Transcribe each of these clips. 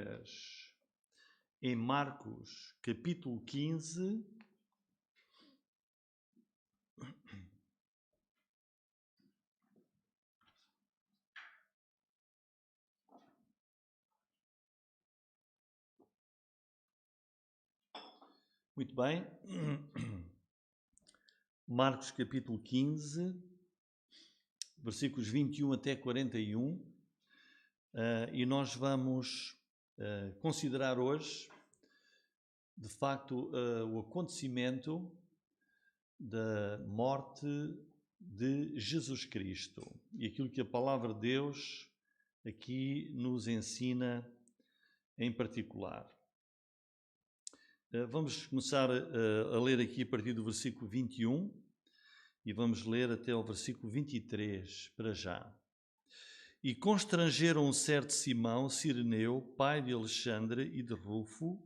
Bíblias em Marcos, capítulo 15. Muito bem. Marcos, capítulo 15, versículos 21 até 41. E nós vamos considerar hoje, de facto, o acontecimento da morte de Jesus Cristo e aquilo que a palavra de Deus aqui nos ensina em particular. Vamos começar a ler aqui a partir do versículo 21 e vamos ler até ao versículo 23 para já. E constrangeram um certo Simão, Cireneu, pai de Alexandre e de Rufo,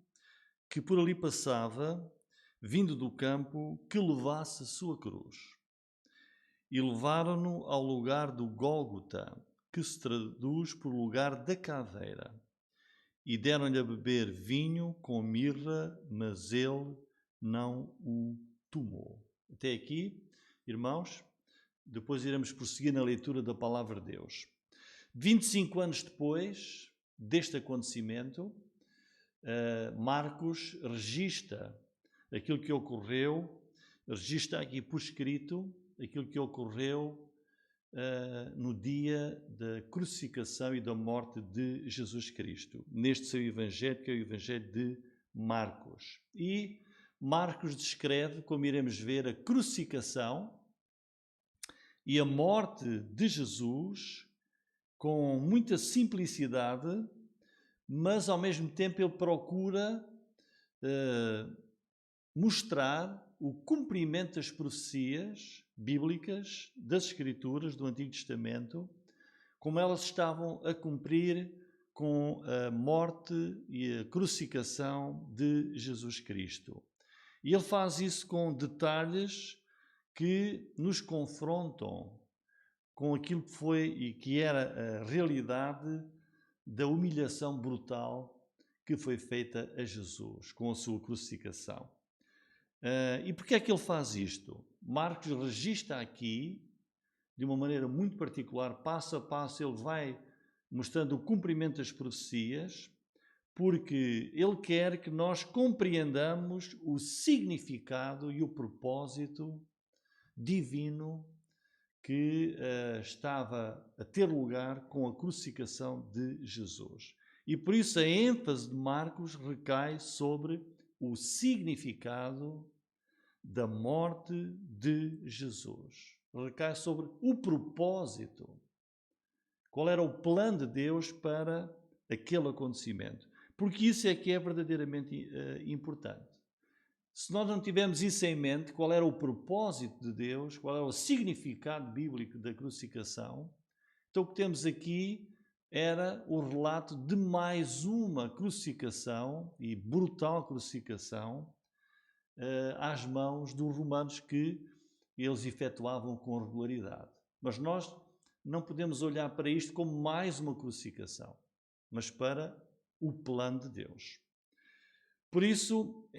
que por ali passava, vindo do campo, que levasse a sua cruz. E levaram-no ao lugar do Gólgota, que se traduz por lugar da caveira. E deram-lhe a beber vinho com mirra, mas ele não o tomou. Até aqui, irmãos, depois iremos prosseguir na leitura da palavra de Deus. 25 anos depois deste acontecimento, Marcos registra aquilo que ocorreu, registra aqui por escrito aquilo que ocorreu no dia da crucificação e da morte de Jesus Cristo, neste seu Evangelho, que é o Evangelho de Marcos. E Marcos descreve, como iremos ver, a crucificação e a morte de Jesus com muita simplicidade, mas ao mesmo tempo ele procura mostrar o cumprimento das profecias bíblicas, das Escrituras do Antigo Testamento, como elas estavam a cumprir com a morte e a crucificação de Jesus Cristo. E ele faz isso com detalhes que nos confrontam com aquilo que foi e que era a realidade da humilhação brutal que foi feita a Jesus com a sua crucificação. E porquê é que ele faz isto? Marcos registra aqui, de uma maneira muito particular, passo a passo, ele vai mostrando o cumprimento das profecias, porque ele quer que nós compreendamos o significado e o propósito divino que estava a ter lugar com a crucificação de Jesus. E por isso a ênfase de Marcos recai sobre o significado da morte de Jesus. Recai sobre o propósito. Qual era o plano de Deus para aquele acontecimento? Porque isso é que é verdadeiramente importante. Se nós não tivermos isso em mente, qual era o propósito de Deus, qual era o significado bíblico da crucificação, então o que temos aqui era o relato de mais uma crucificação, e brutal crucificação, às mãos dos romanos, que eles efetuavam com regularidade. Mas nós não podemos olhar para isto como mais uma crucificação, mas para o plano de Deus. Por isso,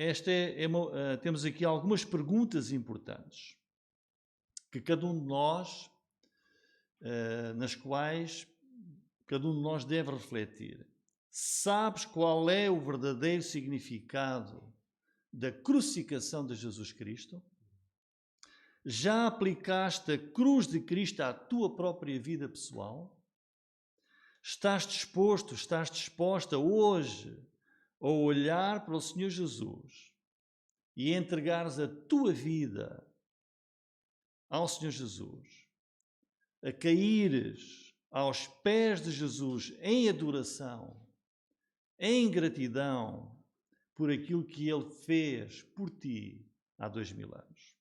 temos aqui algumas perguntas importantes que cada um de nós, nas quais cada um de nós deve refletir. Sabes qual é o verdadeiro significado da crucificação de Jesus Cristo? Já aplicaste a cruz de Cristo à tua própria vida pessoal? Estás disposta hoje a olhar para o Senhor Jesus e entregares a tua vida ao Senhor Jesus, a caíres aos pés de Jesus em adoração, em gratidão por aquilo que Ele fez por ti há 2000 anos.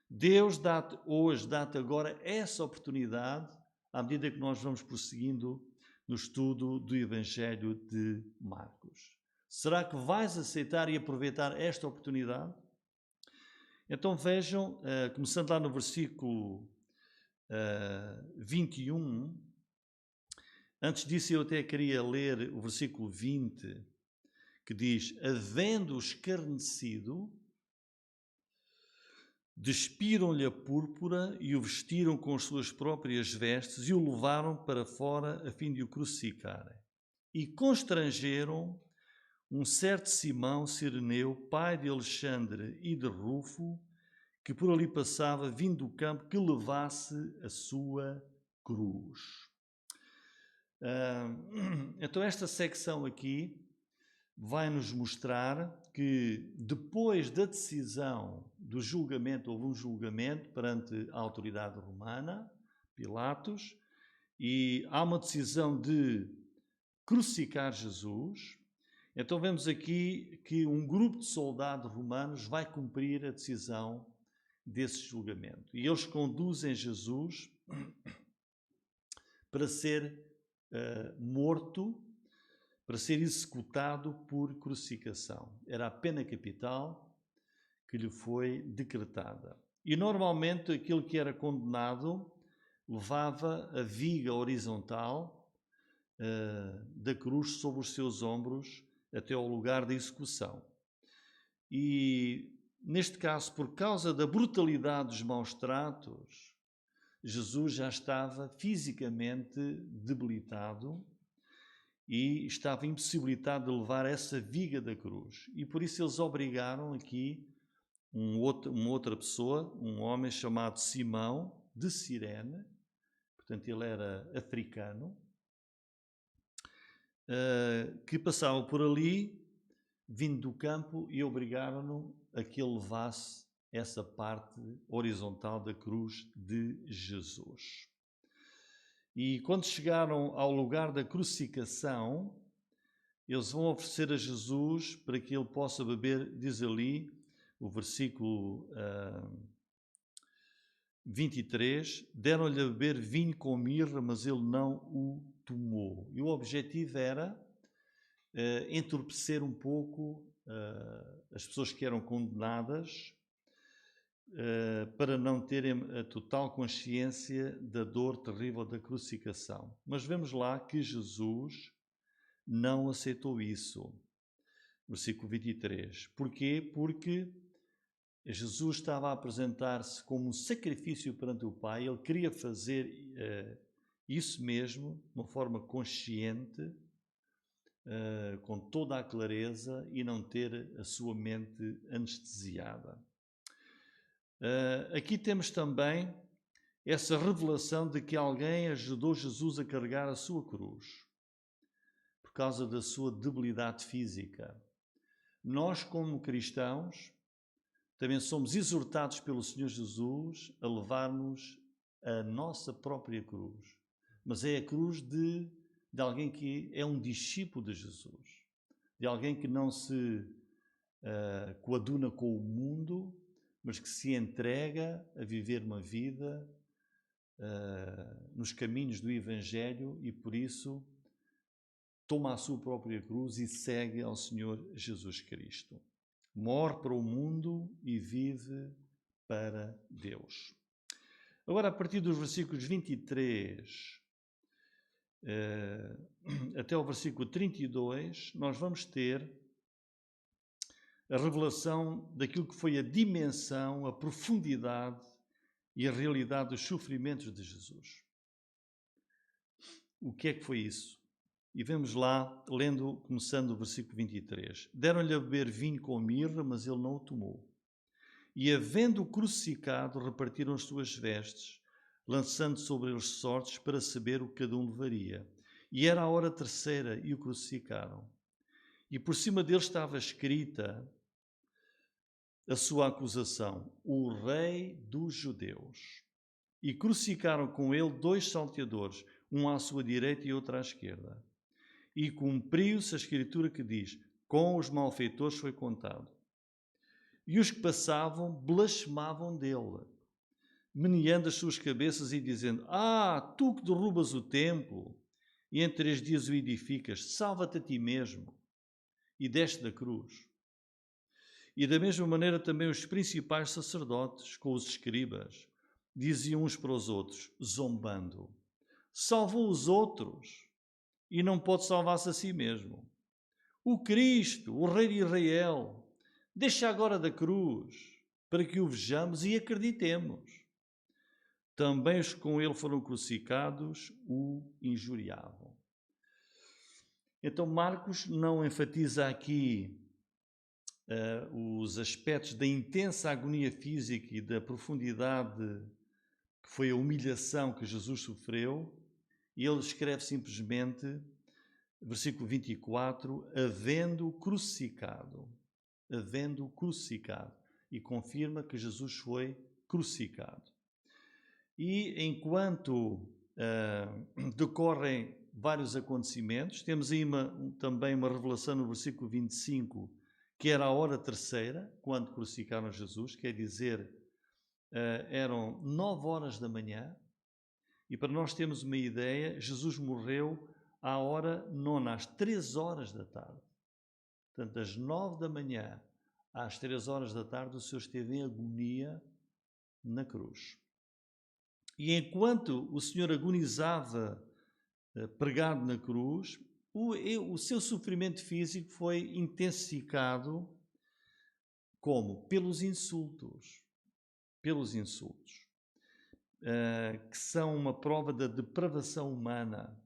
Deus dá-te agora essa oportunidade à medida que nós vamos prosseguindo no estudo do Evangelho de Marcos. Será que vais aceitar e aproveitar esta oportunidade? Então vejam, começando lá no versículo 21, Antes disso, eu até queria ler o versículo 20, que diz: havendo escarnecido, despiram-lhe a púrpura e o vestiram com as suas próprias vestes e o levaram para fora a fim de o crucificarem. E constrangeram um certo Simão Cireneu, pai de Alexandre e de Rufo, que por ali passava, vindo do campo, que levasse a sua cruz. Então esta secção aqui vai-nos mostrar que depois da decisão do julgamento, houve um julgamento perante a autoridade romana, Pilatos, e há uma decisão de crucificar Jesus. Então vemos aqui que um grupo de soldados romanos vai cumprir a decisão desse julgamento. E eles conduzem Jesus para ser morto, para ser executado por crucificação. Era a pena capital que lhe foi decretada. E normalmente aquele que era condenado levava a viga horizontal da cruz sobre os seus ombros até ao lugar da execução. E neste caso, por causa da brutalidade dos maus tratos, Jesus já estava fisicamente debilitado e estava impossibilitado de levar essa viga da cruz. E por isso eles obrigaram aqui uma outra pessoa, um homem chamado Simão, de Cirene, portanto ele era africano, que passava por ali, vindo do campo, e obrigaram-no a que ele levasse essa parte horizontal da cruz de Jesus. E quando chegaram ao lugar da crucificação, eles vão oferecer a Jesus para que ele possa beber, diz ali o versículo 23, deram-lhe a beber vinho com mirra, mas ele não o tomou. E o objetivo era entorpecer um pouco as pessoas que eram condenadas, para não terem a total consciência da dor terrível da crucificação. Mas vemos lá que Jesus não aceitou isso. Versículo 23. Porquê? Porque Jesus estava a apresentar-se como um sacrifício perante o Pai. Ele queria fazer isso mesmo, de uma forma consciente, com toda a clareza, e não ter a sua mente anestesiada. Aqui temos também essa revelação de que alguém ajudou Jesus a carregar a sua cruz por causa da sua debilidade física. Nós, como cristãos, também somos exortados pelo Senhor Jesus a levarmos a nossa própria cruz, mas é a cruz de alguém que é um discípulo de Jesus, de alguém que não se coaduna com o mundo, mas que se entrega a viver uma vida nos caminhos do Evangelho e, por isso, toma a sua própria cruz e segue ao Senhor Jesus Cristo. Morre para o mundo e vive para Deus. Agora, a partir dos versículos 23 até o versículo 32, nós vamos ter a revelação daquilo que foi a dimensão, a profundidade e a realidade dos sofrimentos de Jesus. O que é que foi isso? E vemos lá, lendo, começando o versículo 23. Deram-lhe a beber vinho com mirra, mas ele não o tomou. E, havendo-o crucificado, repartiram as suas vestes, lançando sobre eles sortes para saber o que cada um levaria. E era a hora terceira, e o crucificaram. E por cima dele estava escrita a sua acusação: o Rei dos Judeus. E crucificaram com ele 2 salteadores, um à sua direita e outro à esquerda. E cumpriu-se a escritura que diz: com os malfeitores foi contado. E os que passavam blasfemavam dele, meneando as suas cabeças e dizendo: tu que derrubas o templo e em 3 dias o edificas, salva-te a ti mesmo. E desce da cruz. E da mesma maneira também os principais sacerdotes, com os escribas, diziam uns para os outros, zombando: salvou os outros, e não pode salvar-se a si mesmo. O Cristo, o Rei de Israel, deixa agora da cruz, para que o vejamos e acreditemos. Também os que com ele foram crucificados o injuriavam. Então Marcos não enfatiza aqui os aspectos da intensa agonia física e da profundidade que foi a humilhação que Jesus sofreu, e ele escreve simplesmente, versículo 24, havendo crucificado, e confirma que Jesus foi crucificado. E enquanto decorrem vários acontecimentos, temos aí também uma revelação no versículo 25, que era a hora terceira, quando crucificaram Jesus, quer dizer, eram 9 horas da manhã, e para nós termos uma ideia, Jesus morreu à hora nona, às 3 horas da tarde. Portanto, das 9 da manhã às 3 horas da tarde, o Senhor esteve em agonia na cruz. E enquanto o Senhor agonizava pregado na cruz, o seu sofrimento físico foi intensificado como? Pelos insultos, que são uma prova da depravação humana.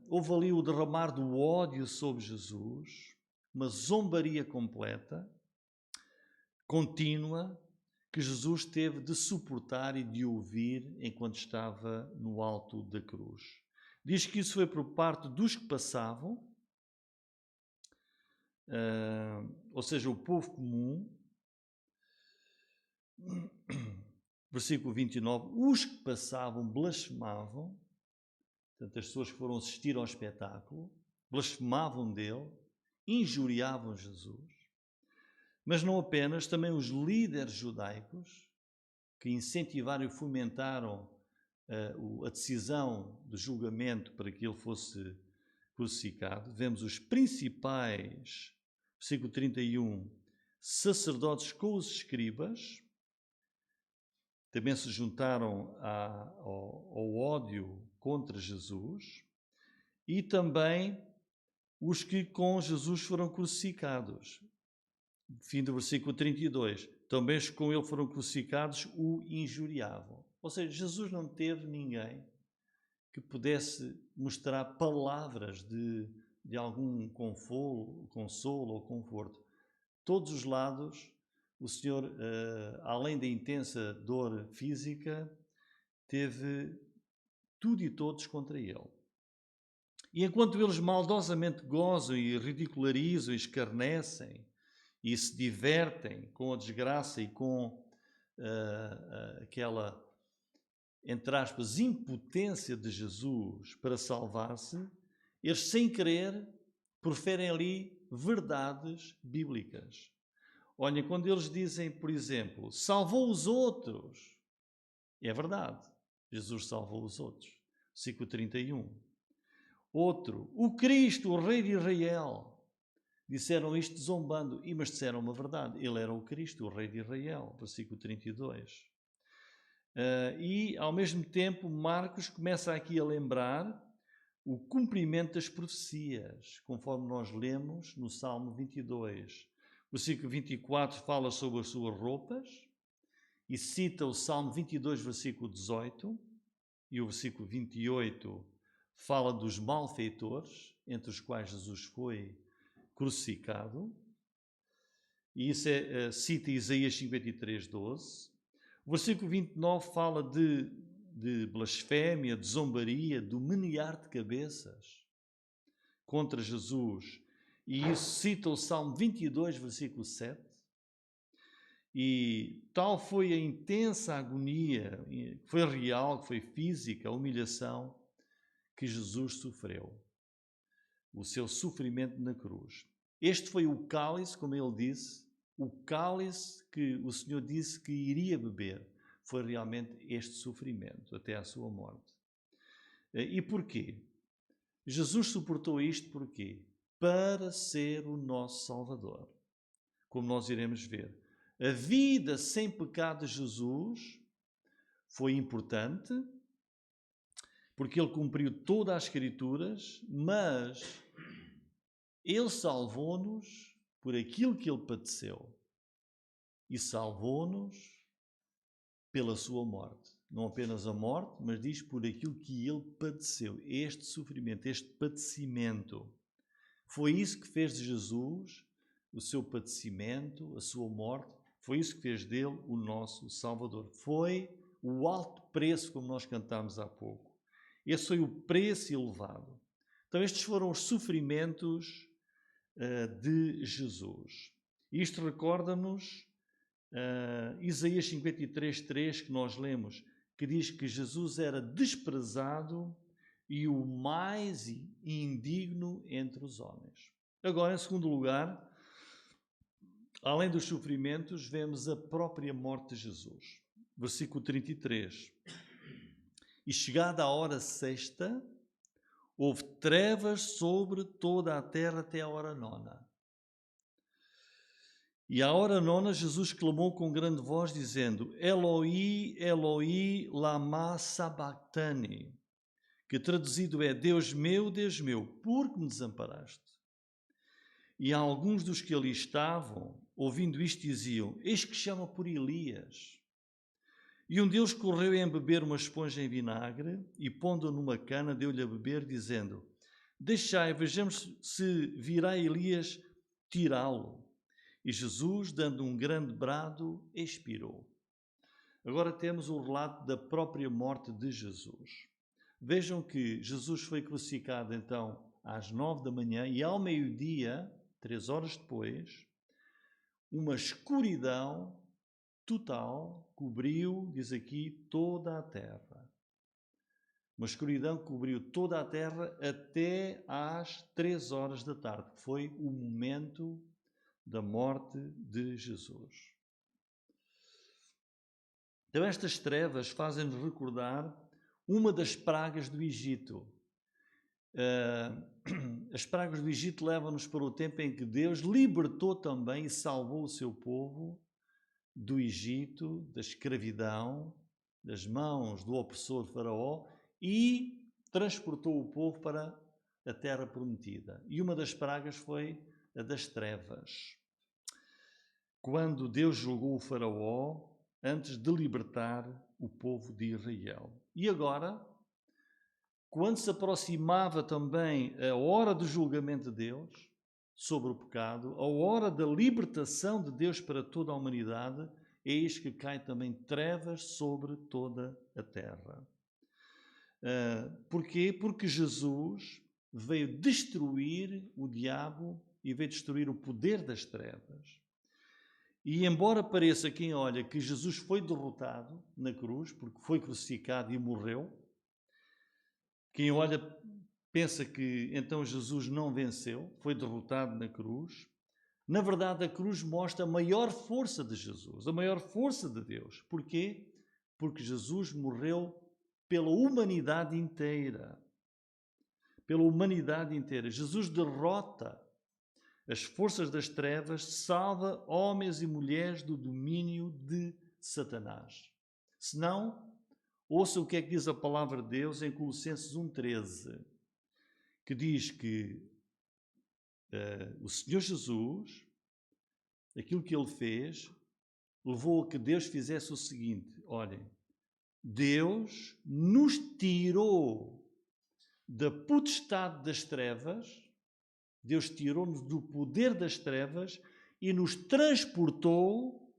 Houve ali o derramar do ódio sobre Jesus, uma zombaria completa, contínua, que Jesus teve de suportar e de ouvir enquanto estava no alto da cruz. Diz que isso foi por parte dos que passavam, ou seja, o povo comum. Versículo 29, os que passavam blasfemavam, portanto as pessoas que foram assistir ao espetáculo, blasfemavam dele, injuriavam Jesus, mas não apenas, também os líderes judaicos, que incentivaram e fomentaram a decisão de julgamento para que ele fosse crucificado. Vemos os principais, versículo 31, sacerdotes com os escribas, também se juntaram ao ódio contra Jesus, e também os que com Jesus foram crucificados. Fim do versículo 32. Também os que com ele foram crucificados o injuriavam. Ou seja, Jesus não teve ninguém que mostrar palavras de algum consolo ou conforto. Todos os lados, o Senhor, além da intensa dor física, teve tudo e todos contra ele. E enquanto eles maldosamente gozam e ridicularizam e escarnecem e se divertem com a desgraça e com aquela, entre aspas, impotência de Jesus para salvar-se, eles, sem querer, proferem ali verdades bíblicas. Olhem, quando eles dizem, por exemplo, salvou os outros, é verdade, Jesus salvou os outros. Versículo 31. Outro, o Cristo, o Rei de Israel. Disseram isto zombando, mas disseram uma verdade. Ele era o Cristo, o Rei de Israel. Versículo 32. E, ao mesmo tempo, Marcos começa aqui a lembrar o cumprimento das profecias, conforme nós lemos no Salmo 22. O versículo 24 fala sobre as suas roupas e cita o Salmo 22, versículo 18, e o versículo 28 fala dos malfeitores, entre os quais Jesus foi crucificado, e isso cita Isaías 53, 12. O versículo 29 fala de blasfémia, de zombaria, do menear de cabeças contra Jesus, e isso cita o Salmo 22, versículo 7. E tal foi a intensa agonia, que foi real, que foi física, a humilhação que Jesus sofreu. O seu sofrimento na cruz. Este foi o cálice, como ele disse, o cálice que o Senhor disse que iria beber. Foi realmente este sofrimento, até à sua morte. E porquê? Jesus suportou isto porquê? Para ser o nosso Salvador. Como nós iremos ver. A vida sem pecado de Jesus foi importante, porque ele cumpriu todas as Escrituras, mas ele salvou-nos por aquilo que ele padeceu e salvou-nos pela sua morte. Não apenas a morte, mas diz por aquilo que ele padeceu. Este sofrimento, este padecimento. Foi isso que fez de Jesus o seu padecimento, a sua morte. Foi isso que fez dele o nosso Salvador. Foi o alto preço, como nós cantámos há pouco. Esse foi o preço elevado. Então estes foram os sofrimentos de Jesus. Isto recorda-nos Isaías 53:3, que nós lemos, que diz que Jesus era desprezado e o mais indigno entre os homens. Agora, em segundo lugar, além dos sofrimentos, vemos a própria morte de Jesus. Versículo 33. E chegada a hora sexta, houve trevas sobre toda a terra até a hora nona. E à hora nona, Jesus clamou com grande voz, dizendo: Eloi, Eloi, lama sabachthani, que traduzido é: Deus meu, por que me desamparaste? E alguns dos que ali estavam, ouvindo isto, diziam: Eis que chama por Elias. E um deles correu a embeber uma esponja em vinagre e, pondo-a numa cana, deu-lhe a beber, dizendo: Deixai, vejamos se virá Elias tirá-lo. E Jesus, dando um grande brado, expirou. Agora temos o relato da própria morte de Jesus. Vejam que Jesus foi crucificado então às 9 da manhã e ao meio-dia, 3 horas depois, uma escuridão total cobriu, diz aqui, toda a terra. Uma escuridão cobriu toda a terra até às 3 horas da tarde, que foi o momento da morte de Jesus. Então estas trevas fazem-nos recordar uma das pragas do Egito. As pragas do Egito levam-nos para o tempo em que Deus libertou também e salvou o seu povo do Egito, da escravidão, das mãos do opressor Faraó e transportou o povo para a terra prometida. E uma das pragas foi a das trevas. Quando Deus julgou o Faraó antes de libertar o povo de Israel. E agora, quando se aproximava também a hora do julgamento de Deus sobre o pecado, a hora da libertação de Deus para toda a humanidade, eis que cai também trevas sobre toda a terra. Porquê? Porque Jesus veio destruir o diabo e veio destruir o poder das trevas. E embora pareça quem olha que Jesus foi derrotado na cruz, porque foi crucificado e morreu, quem olha pensa que então Jesus não venceu, foi derrotado na cruz. Na verdade, a cruz mostra a maior força de Jesus, a maior força de Deus. Porquê? Porque Jesus morreu pela humanidade inteira. Pela humanidade inteira. Jesus derrota as forças das trevas, salva homens e mulheres do domínio de Satanás. Se não, ouça o que é que diz a palavra de Deus em Colossenses 1,13, que diz que o Senhor Jesus, aquilo que ele fez, levou a que Deus fizesse o seguinte: olhem, Deus nos tirou da potestade das trevas, Deus tirou-nos do poder das trevas e nos transportou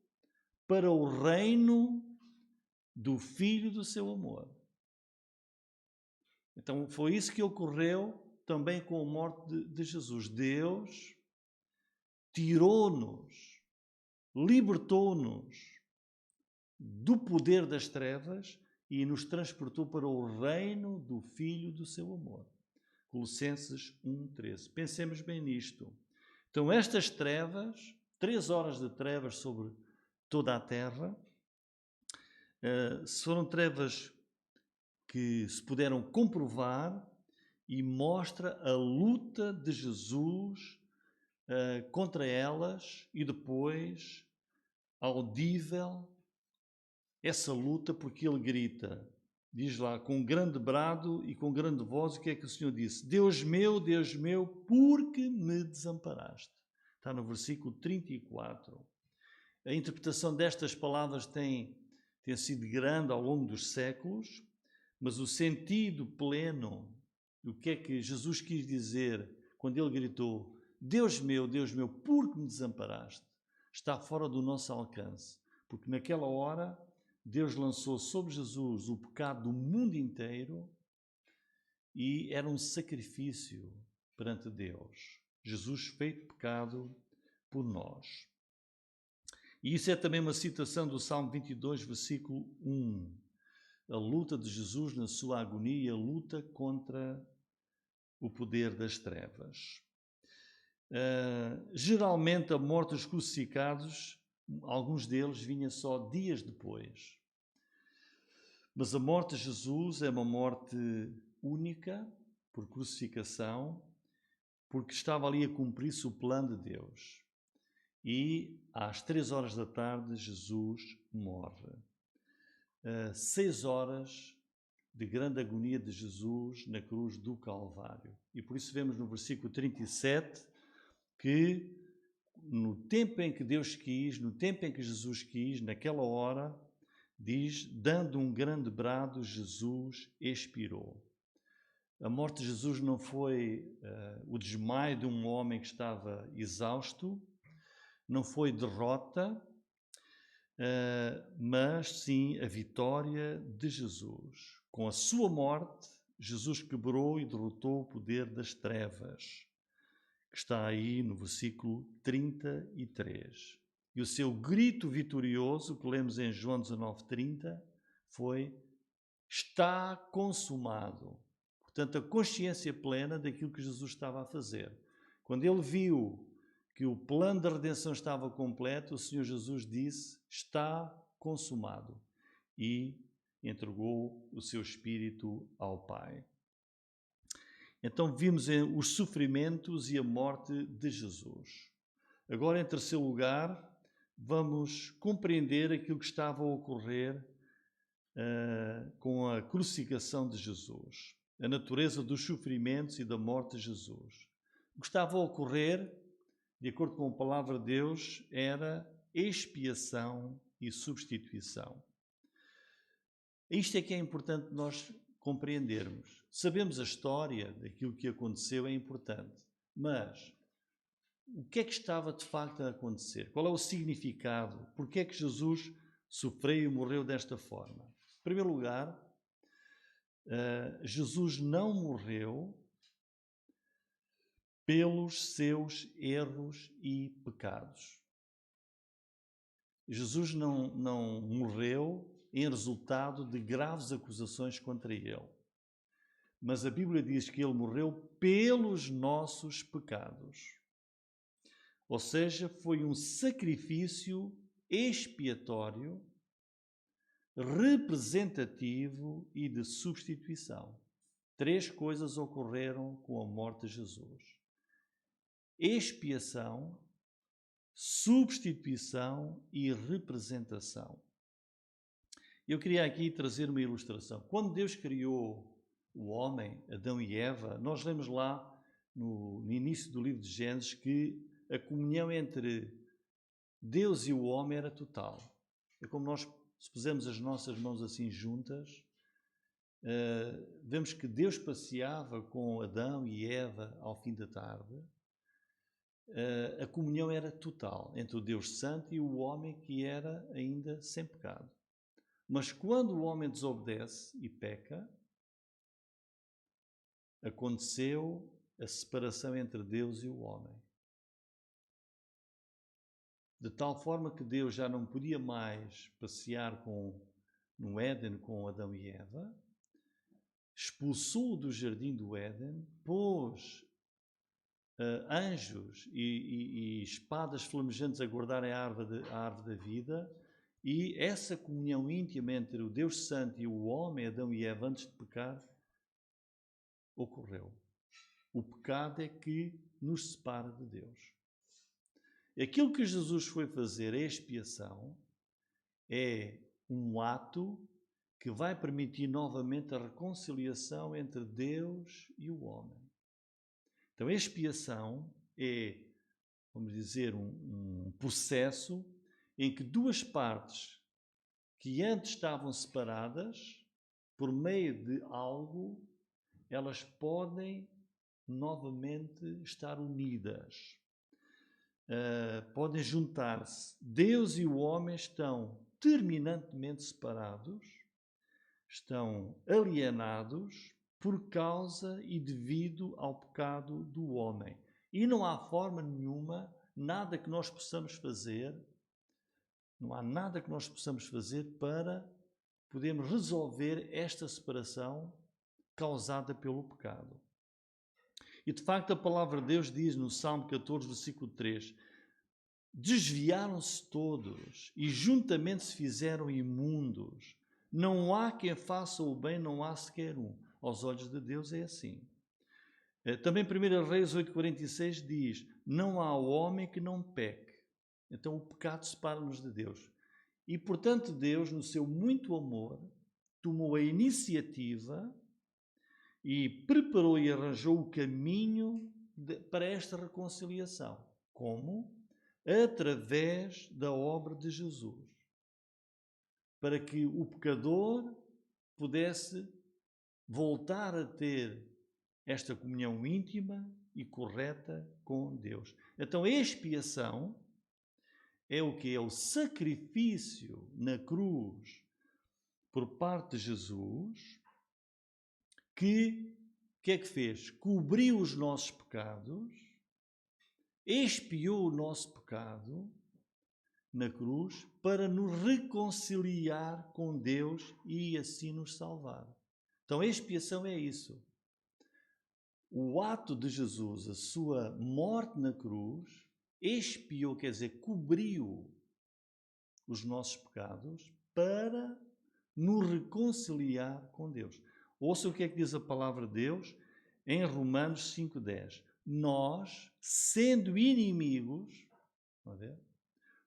para o reino do Filho do seu amor. Então foi isso que ocorreu também com a morte de Jesus. Deus tirou-nos, libertou-nos do poder das trevas e nos transportou para o reino do Filho do seu amor. Colossenses 1,13. Pensemos bem nisto. Então estas trevas, 3 horas de trevas sobre toda a terra, foram trevas que se puderam comprovar e mostra a luta de Jesus contra elas e depois, audível, essa luta, porque ele grita: diz lá, com grande brado e com grande voz, o que é que o Senhor disse? Deus meu, por que me desamparaste? Está no versículo 34. A interpretação destas palavras tem sido grande ao longo dos séculos, mas o sentido pleno do que é que Jesus quis dizer quando ele gritou Deus meu, por que me desamparaste? Está fora do nosso alcance, porque naquela hora Deus lançou sobre Jesus o pecado do mundo inteiro e era um sacrifício perante Deus. Jesus feito pecado por nós. E isso é também uma citação do Salmo 22, versículo 1. A luta de Jesus na sua agonia, a luta contra o poder das trevas. Geralmente a morte dos crucificados, alguns deles vinha só dias depois. Mas a morte de Jesus é uma morte única, por crucificação, porque estava ali a cumprir-se o plano de Deus. E às 3 horas da tarde Jesus morre. 6 horas de grande agonia de Jesus na cruz do Calvário. E por isso vemos no versículo 37 que no tempo em que Deus quis, no tempo em que Jesus quis, naquela hora, diz, dando um grande brado, Jesus expirou. A morte de Jesus não foi o desmaio de um homem que estava exausto, não foi derrota, mas sim a vitória de Jesus. Com a sua morte, Jesus quebrou e derrotou o poder das trevas, que está aí no versículo 33. E o seu grito vitorioso, que lemos em João 19:30, foi: está consumado. Portanto, a consciência plena daquilo que Jesus estava a fazer. Quando ele viu que o plano da redenção estava completo, o Senhor Jesus disse, está consumado. E entregou o seu Espírito ao Pai. Então vimos os sofrimentos e a morte de Jesus. Agora, em terceiro lugar, vamos compreender aquilo que estava a ocorrer com a crucificação de Jesus. A natureza dos sofrimentos e da morte de Jesus. O que estava a ocorrer, de acordo com a palavra de Deus, era expiação e substituição. Isto é que é importante nós compreendermos. Sabemos a história daquilo que aconteceu, é importante, mas o que é que estava de facto a acontecer? Qual é o significado? Porquê é que Jesus sofreu e morreu desta forma? Em primeiro lugar, Jesus não morreu pelos seus erros e pecados. Jesus não morreu em resultado de graves acusações contra ele. Mas a Bíblia diz que ele morreu pelos nossos pecados. Ou seja, foi um sacrifício expiatório, representativo e de substituição. 3 coisas ocorreram com a morte de Jesus: expiação, substituição e representação. Eu queria aqui trazer uma ilustração. Quando Deus criou o homem, Adão e Eva, nós lemos lá no início do livro de Gênesis que a comunhão entre Deus e o homem era total. É como nós, se pusermos as nossas mãos assim juntas, vemos que Deus passeava com Adão e Eva ao fim da tarde. A comunhão era total entre o Deus Santo e o homem que era ainda sem pecado. Mas quando o homem desobedece e peca, aconteceu a separação entre Deus e o homem. De tal forma que Deus já não podia mais passear no Éden com Adão e Eva, expulsou do jardim do Éden, pôs anjos e espadas flamejantes a guardarem a árvore da vida, e essa comunhão íntima entre o Deus Santo e o homem, Adão e Eva, antes de pecar, ocorreu. O pecado é que nos separa de Deus. Aquilo que Jesus foi fazer, a expiação, é um ato que vai permitir novamente a reconciliação entre Deus e o homem. Então, a expiação é, vamos dizer, um processo em que duas partes que antes estavam separadas, por meio de algo, elas podem novamente estar unidas. Podem juntar-se. Deus e o homem estão terminantemente separados, estão alienados por causa e devido ao pecado do homem. E não há forma nenhuma, nada que nós possamos fazer, não há nada que nós possamos fazer para podermos resolver esta separação causada pelo pecado. E de facto a palavra de Deus diz no Salmo 14, versículo 3: desviaram-se todos e juntamente se fizeram imundos. Não há quem faça o bem, não há sequer um. Aos olhos de Deus é assim. Também 1 Reis 8,46 diz: não há homem que não peque. Então o pecado separa-nos de Deus. E portanto Deus, no seu muito amor, tomou a iniciativa e preparou e arranjou o caminho para esta reconciliação. Como? Através da obra de Jesus. Para que o pecador pudesse voltar a ter esta comunhão íntima e correta com Deus. Então a expiação é o que? É o sacrifício na cruz por parte de Jesus que é que fez? Cobriu os nossos pecados, expiou o nosso pecado na cruz para nos reconciliar com Deus e assim nos salvar. Então a expiação é isso. O ato de Jesus, a sua morte na cruz, expiou, quer dizer, cobriu os nossos pecados para nos reconciliar com Deus. Ouça o que é que diz a palavra de Deus em Romanos 5,10. Nós, sendo inimigos,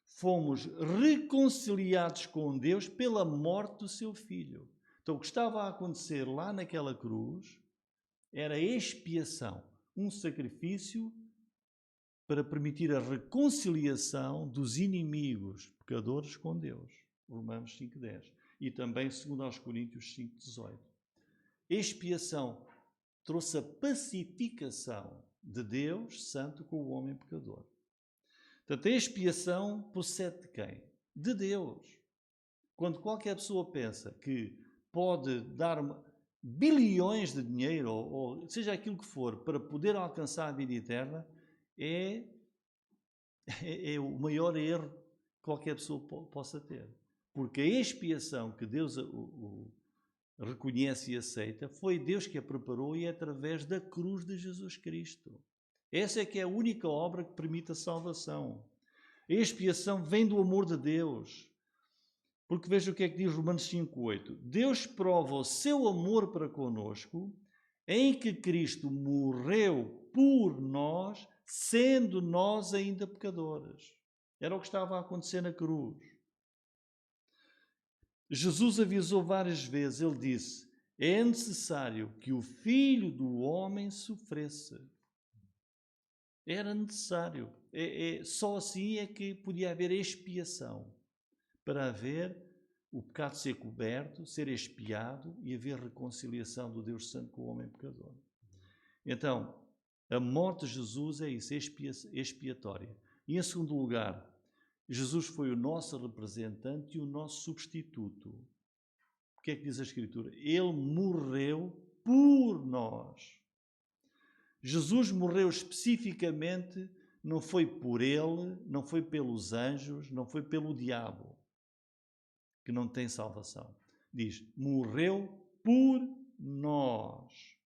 fomos reconciliados com Deus pela morte do seu Filho. Então o que estava a acontecer lá naquela cruz era expiação, um sacrifício para permitir a reconciliação dos inimigos pecadores com Deus. Romanos 5,10. E também 2 Coríntios 5,18. Expiação trouxe a pacificação de Deus Santo com o homem pecador. Portanto, a expiação procede de quem? De Deus. Quando qualquer pessoa pensa que pode dar bilhões de dinheiro, ou seja aquilo que for, para poder alcançar a vida eterna, é o maior erro que qualquer pessoa possa ter. Porque a expiação que Deus reconhece e aceita foi Deus que a preparou e é através da cruz de Jesus Cristo. Essa é que é a única obra que permite a salvação. A expiação vem do amor de Deus. Porque veja o que é que diz Romanos 5,8. Deus prova o seu amor para conosco em que Cristo morreu por nós, sendo nós ainda pecadores. Era o que estava a acontecer na cruz. Jesus avisou várias vezes, ele disse: é necessário que o Filho do Homem sofresse. Era necessário. Só assim é que podia haver expiação. Para haver o pecado ser coberto, ser expiado e haver reconciliação do Deus Santo com o homem pecador. Então, a morte de Jesus é isso, expiatória. E em segundo lugar, Jesus foi o nosso representante e o nosso substituto. O que é que diz a Escritura? Ele morreu por nós. Jesus morreu especificamente, não foi por ele, não foi pelos anjos, não foi pelo diabo, que não tem salvação. Diz, morreu por nós.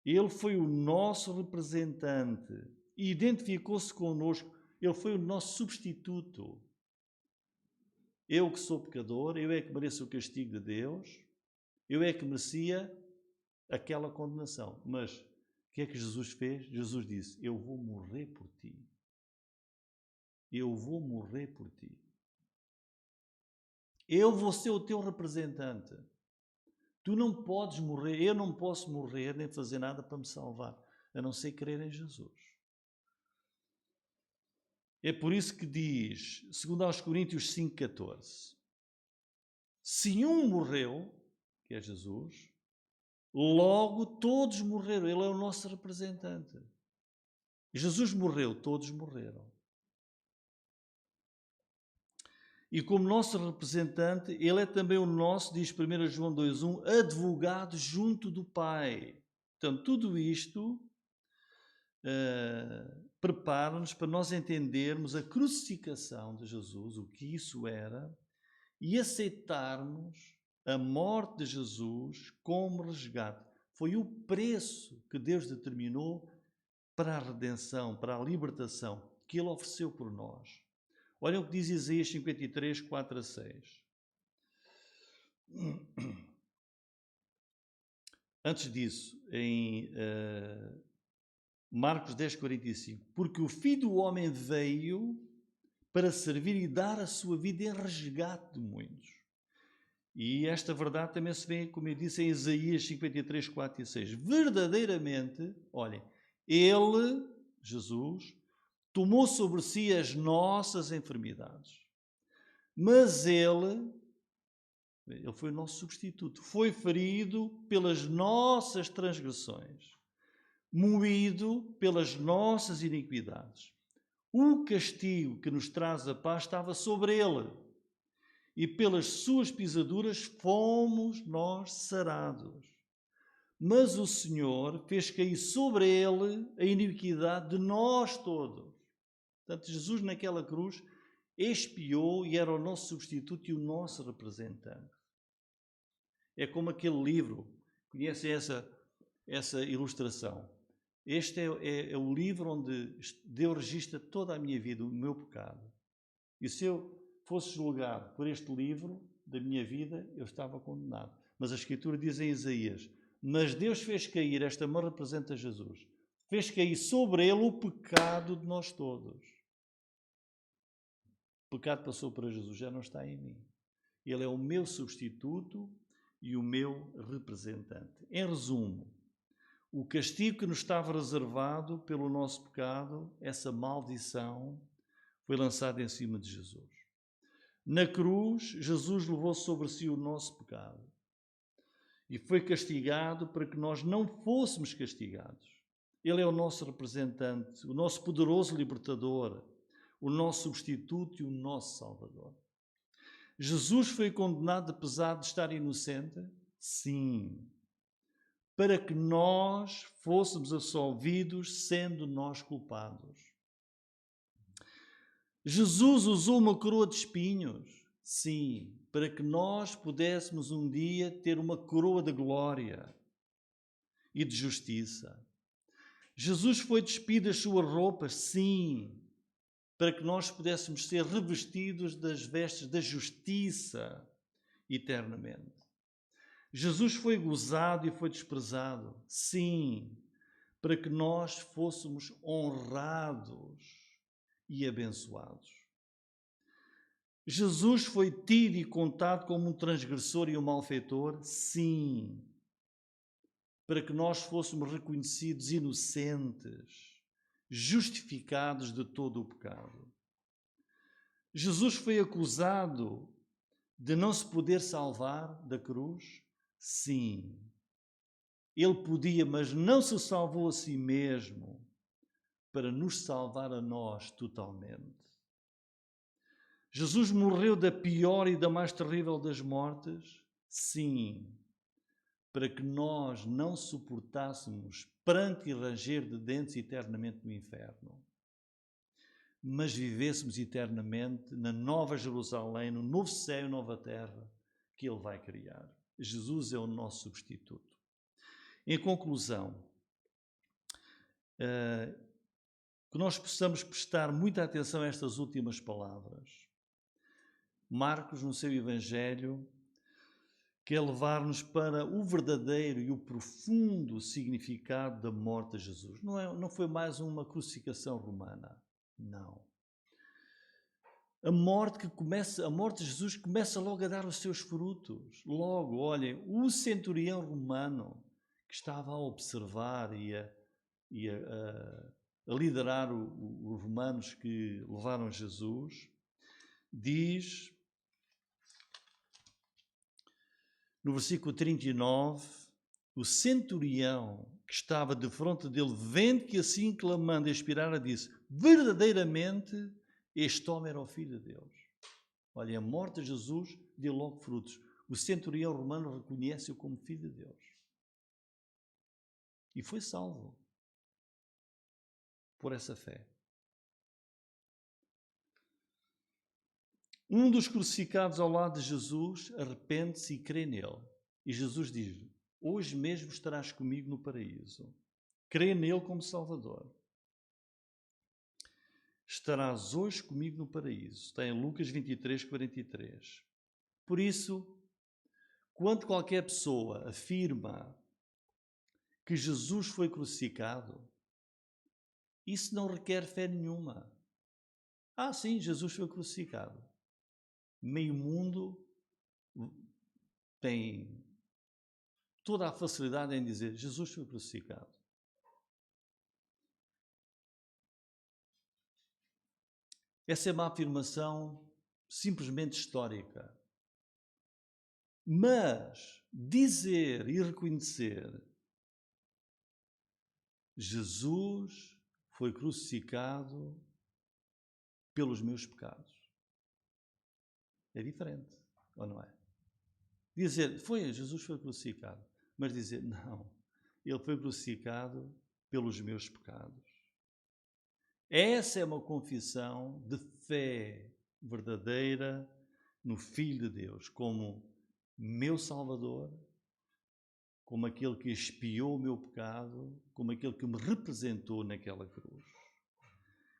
Ele foi o nosso representante, identificou-se connosco, ele foi o nosso substituto. Eu que sou pecador, eu é que mereço o castigo de Deus, eu é que merecia aquela condenação. Mas o que é que Jesus fez? Jesus disse, eu vou morrer por ti. Eu vou morrer por ti. Eu vou ser o teu representante. Tu não podes morrer, eu não posso morrer nem fazer nada para me salvar, a não ser crer em Jesus. É por isso que diz, segundo aos Coríntios 5,14, se um morreu, que é Jesus, logo todos morreram. Ele é o nosso representante. Jesus morreu, todos morreram. E como nosso representante, ele é também o nosso, diz 1 João 2,1, advogado junto do Pai. Portanto, tudo isto prepara-nos para nós entendermos a crucificação de Jesus, o que isso era, e aceitarmos a morte de Jesus como resgate. Foi o preço que Deus determinou para a redenção, para a libertação, que Ele ofereceu por nós. Olha o que diz Isaías 53, 4 a 6. Antes disso, em Marcos 10, 45. Porque o Filho do Homem veio para servir e dar a sua vida em resgate de muitos. E esta verdade também se vê, como eu disse, em Isaías 53, 4 e 6. Verdadeiramente, olhem, Ele, Jesus, tomou sobre si as nossas enfermidades. Mas Ele foi o nosso substituto. Foi ferido pelas nossas transgressões, moído pelas nossas iniquidades. O castigo que nos traz a paz estava sobre Ele. E pelas suas pisaduras fomos nós sarados. Mas o Senhor fez cair sobre Ele a iniquidade de nós todos. Portanto, Jesus naquela cruz expiou e era o nosso substituto e o nosso representante. É como aquele livro, conhecem essa ilustração? Este é o livro onde Deus registra toda a minha vida, o meu pecado. E se eu fosse julgado por este livro da minha vida, eu estava condenado. Mas a Escritura diz em Isaías, mas Deus fez cair, esta mão representa Jesus, fez cair sobre ele o pecado de nós todos. O pecado passou para Jesus, já não está em mim. Ele é o meu substituto e o meu representante. Em resumo, o castigo que nos estava reservado pelo nosso pecado, essa maldição, foi lançado em cima de Jesus. Na cruz, Jesus levou sobre si o nosso pecado e foi castigado para que nós não fôssemos castigados. Ele é o nosso representante, o nosso poderoso libertador, o nosso substituto e o nosso salvador. Jesus foi condenado apesar de estar inocente? Sim. Para que nós fôssemos absolvidos sendo nós culpados. Jesus usou uma coroa de espinhos? Sim, para que nós pudéssemos um dia ter uma coroa de glória e de justiça. Jesus foi despido das suas roupas? Sim, para que nós pudéssemos ser revestidos das vestes da justiça eternamente. Jesus foi gozado e foi desprezado? Sim, para que nós fôssemos honrados e abençoados. Jesus foi tido e contado como um transgressor e um malfeitor? Sim, para que nós fôssemos reconhecidos inocentes, justificados de todo o pecado. Jesus foi acusado de não se poder salvar da cruz? Sim. Ele podia, mas não se salvou a si mesmo para nos salvar a nós totalmente. Jesus morreu da pior e da mais terrível das mortes? Sim, para que nós não suportássemos pranto e ranger de dentes eternamente no inferno, mas vivêssemos eternamente na nova Jerusalém, no novo céu e nova terra que Ele vai criar. Jesus é o nosso substituto. Em conclusão, que nós possamos prestar muita atenção a estas últimas palavras. Marcos, no seu Evangelho, quer levar-nos para o verdadeiro e o profundo significado da morte de Jesus. Não foi mais uma crucificação romana, não. A morte de Jesus começa logo a dar os seus frutos. Logo, olhem, o centurião romano que estava a observar e a liderar os romanos que levaram Jesus, diz no versículo 39, o centurião que estava de fronte dele, vendo que assim clamando e expirara, disse: verdadeiramente este homem era o Filho de Deus. Olha, a morte de Jesus deu logo frutos. O centurião romano reconhece-o como Filho de Deus. E foi salvo por essa fé. Um dos crucificados ao lado de Jesus arrepende-se e crê nele. E Jesus diz-lhe: hoje mesmo estarás comigo no paraíso. Crê nele como Salvador. Estarás hoje comigo no paraíso. Está em Lucas 23, 43. Por isso, quando qualquer pessoa afirma que Jesus foi crucificado, isso não requer fé nenhuma. Ah, sim, Jesus foi crucificado. Meio mundo tem toda a facilidade em dizer: Jesus foi crucificado. Essa é uma afirmação simplesmente histórica. Mas dizer e reconhecer: Jesus foi crucificado pelos meus pecados, é diferente, ou não é? Dizer, Jesus foi crucificado, mas dizer, não, ele foi crucificado pelos meus pecados. Essa é uma confissão de fé verdadeira no Filho de Deus, como meu Salvador, como aquele que expiou o meu pecado, como aquele que me representou naquela cruz,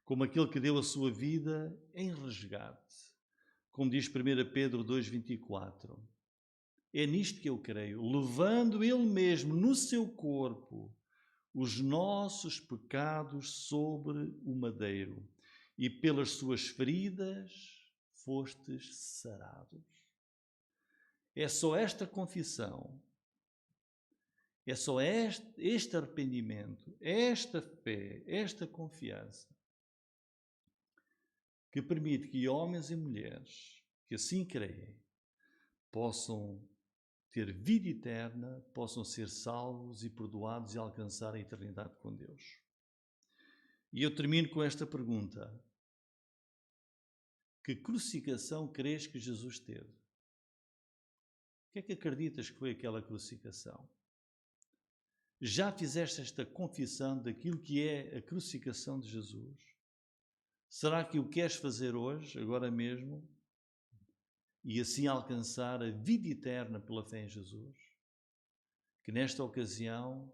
como aquele que deu a sua vida em resgate, como diz 1 Pedro 2,24. É nisto que eu creio, levando ele mesmo no seu corpo os nossos pecados sobre o madeiro, e pelas suas feridas fostes sarados. É só esta confissão, é só este arrependimento, esta fé, esta confiança, que permite que homens e mulheres que assim creem possam ter vida eterna, possam ser salvos e perdoados e alcançar a eternidade com Deus. E eu termino com esta pergunta: que crucificação crês que Jesus teve? O que é que acreditas que foi aquela crucificação? Já fizeste esta confissão daquilo que é a crucificação de Jesus? Será que o queres fazer hoje, agora mesmo, e assim alcançar a vida eterna pela fé em Jesus? Que nesta ocasião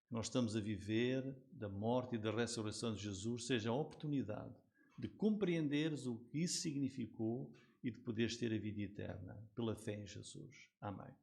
nós estamos a viver da morte e da ressurreição de Jesus seja a oportunidade de compreenderes o que isso significou e de poderes ter a vida eterna pela fé em Jesus. Amém.